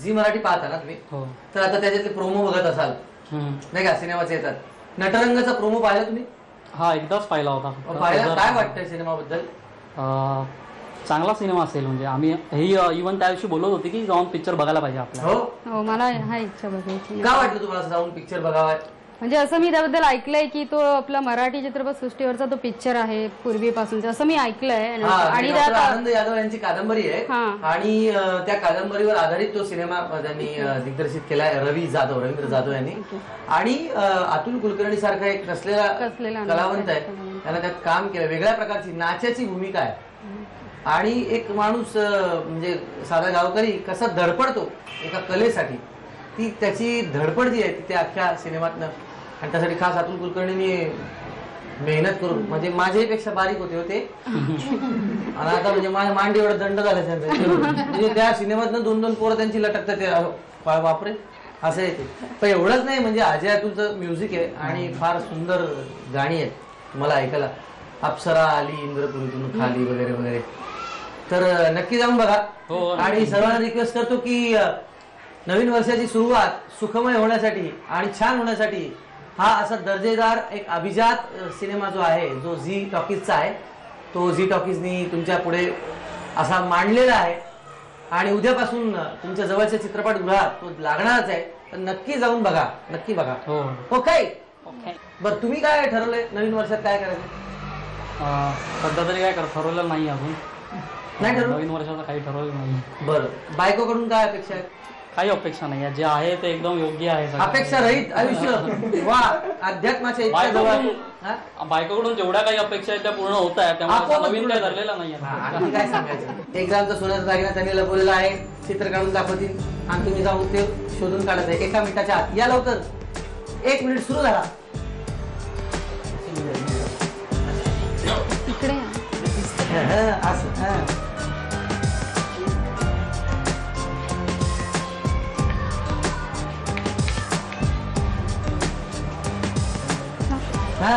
Zee Marathi पाहता ना तुम्ही? तर आता त्याच्यातले प्रोमो बघत असाल नाही का, सिनेमाचे येतात. नटरंगचा प्रोमो पाहिला तुम्ही? हा, एकदाच पाहिला होता. पाहिला. काय वाटतंय सिनेमाबद्दल? चांगला सिनेमा असेल. म्हणजे आम्ही हे इव्हन त्या दिवशी बोलत होते की जाऊन पिक्चर बघायला पाहिजे आपल्याला. हो, मला हा इच्छा बघायची. काय वाटलं तुम्हाला जाऊन पिक्चर बघावा? म्हणजे असं मी त्याबद्दल ऐकलंय की तो आपला मराठी चित्रपट सृष्टीवरचा तो पिक्चर आहे पूर्वीपासूनचा, असं मी ऐकलंय. आणि आनंद यादव यांची कादंबरी आहे आणि त्या कादंबरीवर आधारित तो सिनेमा त्यांनी दिग्दर्शित केलाय रवींद्र जाधव यांनी. आणि अतुल कुलकर्णी सारखा एक कसलेला कलावंत आहे, त्याला त्यात काम केलं. वेगळ्या प्रकारची नाचाची भूमिका आहे आणि एक माणूस म्हणजे साधा गावकरी कसा धडपडतो एका कलेसाठी, ती त्याची धडपड जी आहे ती त्या अख्ख्या सिनेमातनं. आणि त्यासाठी खास अतुल कुलकर्णींनी मेहनत करून, म्हणजे माझ्यापेक्षा बारीक होते आणि आता म्हणजे माझ्या मांडी एवढा दंड झाला त्यांचा. म्हणजे त्या सिनेमातनं 2-2 पोरं त्यांची लटकतात ते, बापरे असं आहे ते. पण एवढंच नाही, म्हणजे अजय अतुलचं म्युझिक आहे आणि फार सुंदर गाणी आहेत मला ऐकायला. अप्सरा आली इंद्रपुरीतून खाली वगैरे वगैरे. तर नक्की जाऊन बघा. आणि सर्वांना रिक्वेस्ट करतो की नवीन वर्षाची सुरुवात सुखमय होण्यासाठी आणि छान होण्यासाठी हा असा दर्जेदार एक अभिजात सिनेमा जो आहे, जो झी टॉकीजचा आहे, तो झी टॉकीजनी तुमच्या पुढे असा मांडलेला आहे. आणि उद्यापासून तुमच्या जवळच्या चित्रपटगृहात तो लागणारच आहे. तर नक्की जाऊन बघा, नक्की बघा. ओके. बरं, तुम्ही काय ठरवलंय नवीन वर्षात काय करायचं? सध्या तरी काय ठरवलं नाही अजून. नाही ठरवलं? नवीन वर्षाचं काही ठरवलं नाही. बरं, बायकोकडून काय अपेक्षा आहे? काही अपेक्षा नाही, जे आहे ते एकदम योग्य आहे. अपेक्षा रहित आयुष्य. वा, अध्यात्माच्या इच्छा. बायकोकडून जेवढ्या काही अपेक्षा आहेत त्या पूर्ण होत आहेत, त्यामुळे नवीन काय धरलेला नाही. काय सांगायचं? 1 ग्रामचा सोन्याचा दागिना त्यांनी लपवलेला आहे, चित्र काढून दाखवतील आणि तुम्ही जाऊन ते शोधून काढायचं आहे 1 मिनिटाच्या आत. या लवकर, 1 मिनिट सुरू झाला. असं हा.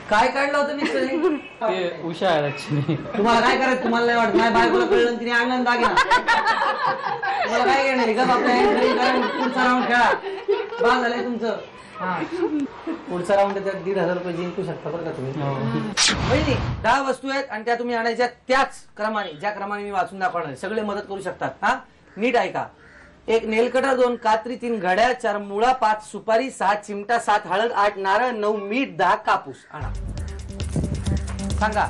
काय काढलं होतं मिस्टर? ते उषा आहे ऍक्च्युली. तुम्हाला काय करायचं? तुम्हाला नाही वाटत माझ्या बायकोला कळलं तिने आणलं दागिना? तुम्हाला काय करणार? गप आपल्या पुढचा राऊंड खेळा. बा झालंय तुमचं. हा, पुढचा राऊंड त्यात 1,500 रुपये जिंकू शकता बरं का तुम्ही. पहिली 10 वस्तू आहेत आणि त्या तुम्ही आणायच्या त्याच क्रमाने, ज्या क्रमाने मी वाचून दाखवणार. सगळे मदत करू शकतात. हा, नीट ऐका. 1 नेलकटर, 2 कात्री, 3 घड्याळ, 4 मुळा, 5 सुपारी, 6 चिमटा, 7 हळद, 8 नारळ, 9 मीठ, 10 कापूस. आणा. सांगा,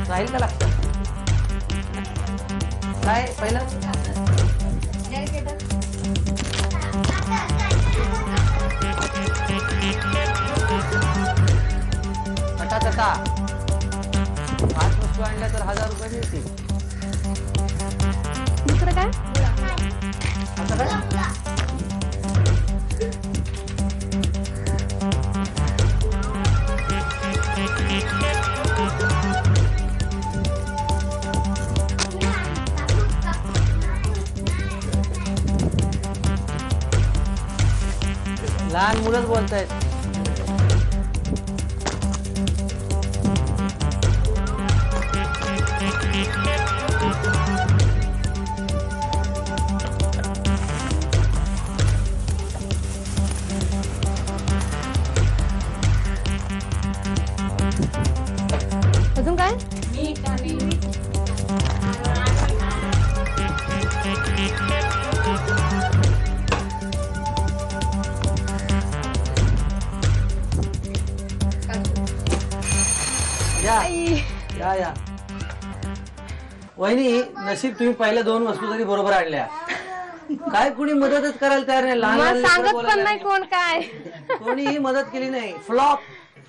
राहील का लक्षात? काय पहिलं? टटा 5 वस्तू आणल्या तर 1000 रुपये मिळतील. दुसरं काय? आता काय? लहान मुलंच बोलतायत. अजून काय? या वहिनी, नशीब तुम्ही पहिल्या 2 वस्तू तरी बरोबर आणल्या. काय कुणी मदतच करायला तयार नाही. लहान सांगत पण नाही कोण काय. कोणीही मदत केली नाही. फ्लॉप,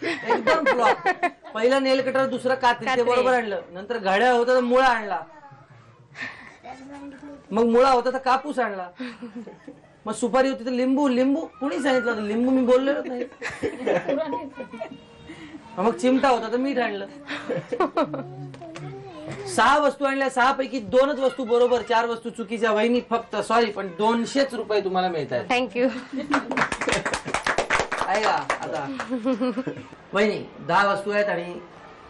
एकदम फ्लॉप. पहिला नेल कटर, दुसरं कात्री, ते बरोबर आणलं. नंतर घड्याळ होता तर मुळा आणला, मग मुळा होता तर कापूस आणला, मग सुपारी होती तर लिंबू. लिंबू कुणी सांगितलं? लिंबू मी बोललेलोच नाही. मग चिमटा होता तर मीठ आणलं. 6 वस्तू आणल्या, 6 पैकी 2च वस्तू बरोबर, 4 वस्तू चुकीच्या. वहिनी फक्त सॉरी पण 200च रुपये तुम्हाला मिळत आहेत. थँक्यू. आहे का आता वहिनी 10 वस्तू आहेत आणि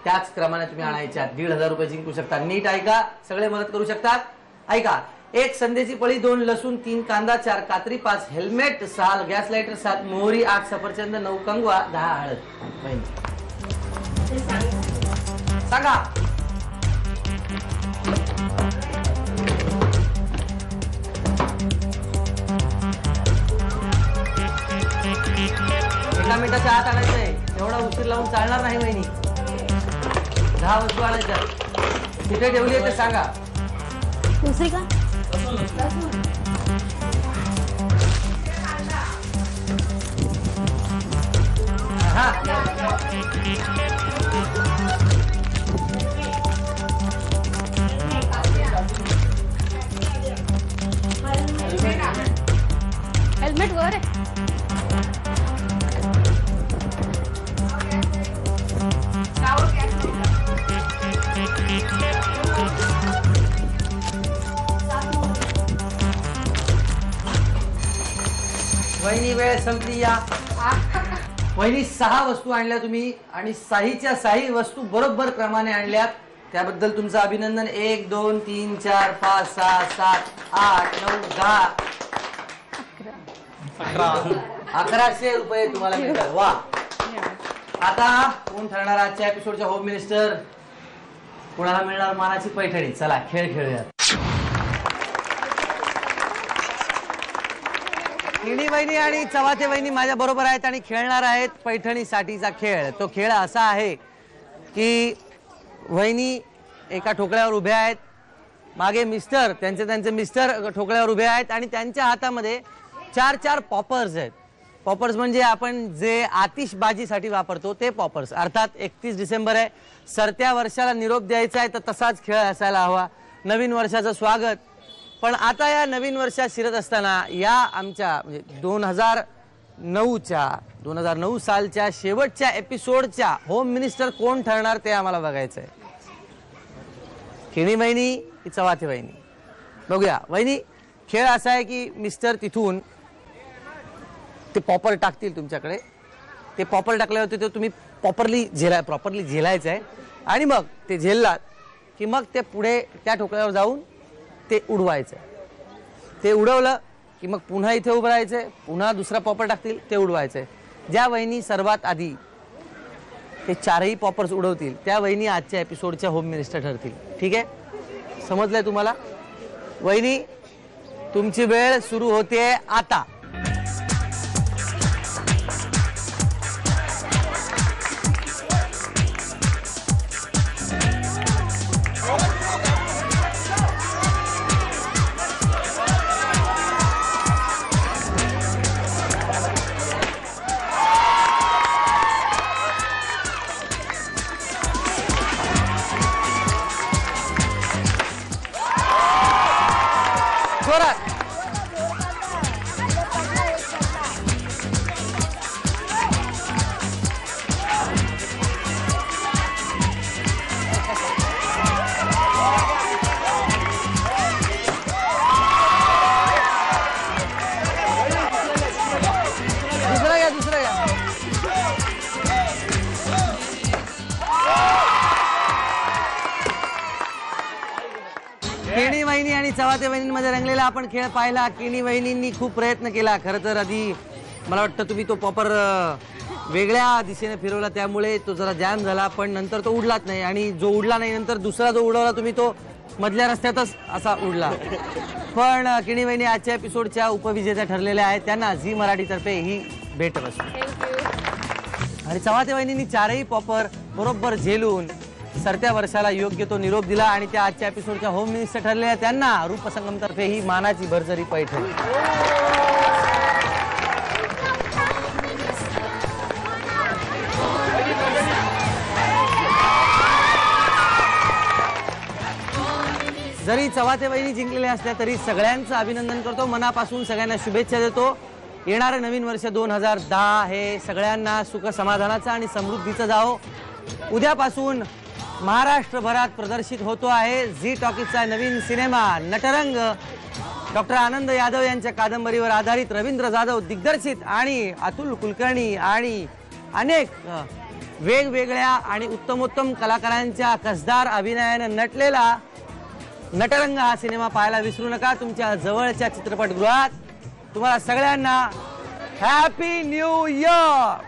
त्याच क्रमाने तुम्ही आणायच्या. 1,500 रुपये जिंकू शकता. नीट ऐका, सगळे मदत करू शकतात. ऐका, 1 संध्याची पळी, 2 लसूण, 3 कांदा, 4 कात्री, 5 हेल्मेट, 6 गॅस लायटर, 7 मोहरी, 8 सफरचंद, 9 कंगवा, 10 हळद. सांगा. एका मिनिटाच्या आत आणायचंय. एवढा उशीर लावून चालणार नाही वहिनी. 10 वस्तू आणायच्या. कुठे ठेवली आहे ते सांगा. दुसरी का? हा हेल्मेट वर आहे. वहिनी वेळ संपली. या वहिनी 6 वस्तू आणल्या तुम्ही आणि 6च्या 6 वस्तू बरोबर क्रमाने आणल्यात. त्याबद्दल तुमचं अभिनंदन. 1 2 3 4 5 6 7 8 9 10 1100 रुपये तुम्हाला मिळतात. वा. आता कोण ठरणार आजच्या एपिसोडच्या होम मिनिस्टर? कोणाला मिळणार मानाची पैठणी? चला खेळ खेळूया. किणी वहिनी आणि चव्हाते वहिनी माझ्या बरोबर आहेत आणि खेळणार आहेत पैठणीसाठीचा खेळ. तो खेळ असा आहे की वहिनी एका ठोकळ्यावर उभ्या आहेत, मागे मिस्टर त्यांचे मिस्टर ठोकळ्यावर उभे आहेत आणि त्यांच्या हातामध्ये 4 पॉपर्स आहेत. पॉपर्स म्हणजे आपण जे आतिषबाजीसाठी वापरतो ते पॉपर्स. अर्थात 31 डिसेंबर आहे, सरत्या वर्षाला निरोप द्यायचा आहे तर तसाच खेळ असायला हवा. नवीन वर्षाचं स्वागत. पण आता या नवीन वर्षात शिरत असताना या आमच्या म्हणजे 2009 सालच्या शेवटच्या एपिसोडच्या होम मिनिस्टर कोण ठरणार ते आम्हाला बघायचंय. किणी वहिनी की चव्हाते वहिनी? बघूया. वहिनी, खेळ असा आहे की मिस्टर तिथून ते पॉपर टाकतील तुमच्याकडे. ते पॉपर टाकल्यावरती ते तुम्ही प्रॉपरली झेलायचं आहे आणि मग ते झेललात की मग ते पुढे त्या ठोकळ्यावर जाऊन ते उडवायचं. ते उडवलं की मग पुन्हा इथे उभं राहायचंय, पुन्हा दुसरा पॉपर टाकतील, ते उडवायचंय. ज्या वहिनी सर्वात आधी ते 4ही पॉपर्स उडवतील त्या वहिनी आजच्या एपिसोडच्या होम मिनिस्टर ठरतील. ठीक आहे? समजलंय तुम्हाला? वहिनी, तुमची वेळ सुरू होते आता. किणी वहिनी आणि चव्हाते वहिनींमध्ये रंगलेला आपण खेळ पाहिला. किणी वहिनींनी खूप प्रयत्न केला. खरं तर आधी मला वाटतं तुम्ही तो पॉपर वेगळ्या दिशेने फिरवला त्यामुळे तो जरा जॅम झाला, पण नंतर तो उडलाच नाही. आणि जो उडला नाही नंतर दुसरा जो उडवला तुम्ही तो मधल्या रस्त्यातच असा उडला. पण किणी वहिनी आजच्या एपिसोडच्या उपविजेत्या ठरलेल्या आहेत. त्यांना झी मराठीतर्फे ही भेट असते. आणि चव्हाते वहिनींनी 4ही पॉपर बरोबर झेलून सरत्या वर्षाला योग्य तो निरोप दिला आणि त्या आजच्या एपिसोडच्या होम मिनिस्टर ठरलेल्या त्यांना रूपसंगमतर्फे ही मानाची भरजरी पैठणी. जरी चव्हाते वहिनी जिंकलेल्या असल्या तरी सगळ्यांचं अभिनंदन करतो, मनापासून सगळ्यांना शुभेच्छा देतो. येणारं नवीन वर्ष 2010 हे सगळ्यांना सुख समाधानाचं आणि समृद्धीचं जावो. उद्यापासून महाराष्ट्रभरात प्रदर्शित होतो आहे झी टॉकीजचा नवीन सिनेमा नटरंग. डॉक्टर आनंद यादव यांच्या कादंबरीवर आधारित, रवींद्र जाधव दिग्दर्शित आणि अतुल कुलकर्णी आणि अनेक वेगवेगळ्या आणि उत्तमोत्तम कलाकारांच्या कसदार अभिनयाने नटलेला नटरंग हा सिनेमा पाहायला विसरू नका तुमच्या जवळच्या चित्रपटगृहात. तुम्हाला सगळ्यांना हॅपी न्यू इयर.